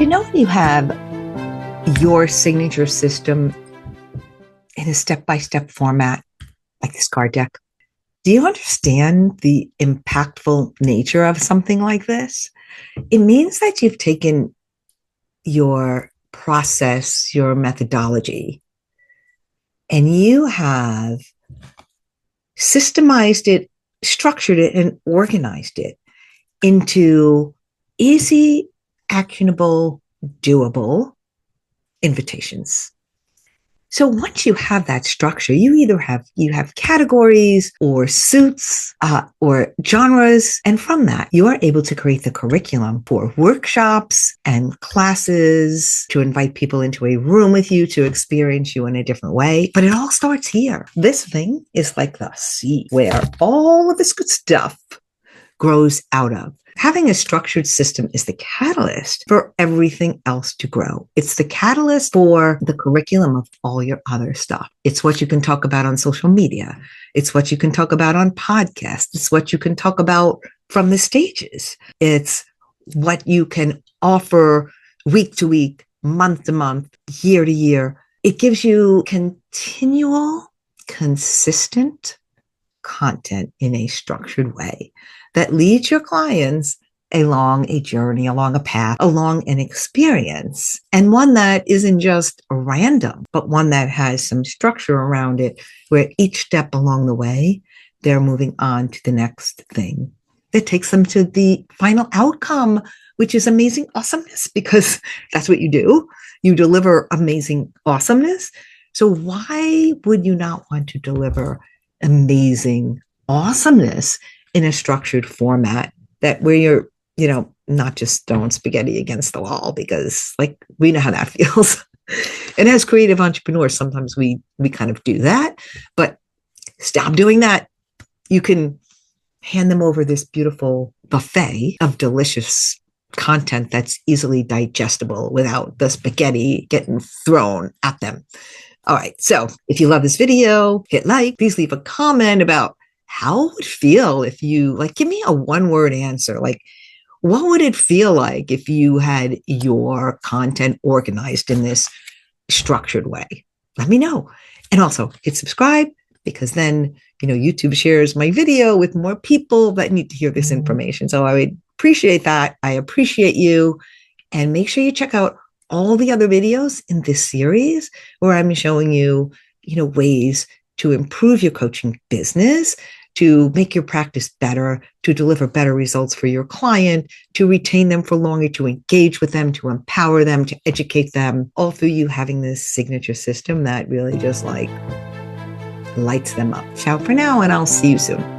When you have your signature system in a step-by-step format, like this card deck, do you understand the impactful nature of something like this? It means that you've taken your process, your methodology, and you have systemized it, structured it, and organized it into easy, actionable, doable invitations. So once you have that structure, you have categories or suits or genres, and from that you are able to create the curriculum for workshops and classes to invite people into a room with you to experience you in a different way. But it all starts here. This thing is like the seed where all of this good stuff grows out of. Having a structured system is the catalyst for everything else to grow. It's the catalyst for the curriculum of all your other stuff. It's what you can talk about on social media. It's what you can talk about on podcasts. It's what you can talk about from the stages. It's what you can offer week to week, month to month, year to year. It gives you continual, consistent content in a structured way that leads your clients along a journey, along a path, along an experience, and one that isn't just random, but one that has some structure around it, where each step along the way, they're moving on to the next thing that takes them to the final outcome, which is amazing awesomeness, because that's what you do. You deliver amazing awesomeness. So why would you not want to deliver amazing awesomeness in a structured format that where you're, not just throwing spaghetti against the wall, because we know how that feels. And as creative entrepreneurs, sometimes we kind of do that, but stop doing that. You can hand them over this beautiful buffet of delicious content that's easily digestible without the spaghetti getting thrown at them. All right. So if you love this video, hit like, please leave a comment about how it would feel if you give me a one-word answer. What would it feel like if you had your content organized in this structured way? Let me know. And also hit subscribe, because then, YouTube shares my video with more people that need to hear this information. So I would appreciate that. I appreciate you. And make sure you check out all the other videos in this series where I'm showing you, ways to improve your coaching business, to make your practice better, to deliver better results for your client, to retain them for longer, to engage with them, to empower them, to educate them, all through you having this signature system that really just lights them up. Ciao for now, and I'll see you soon.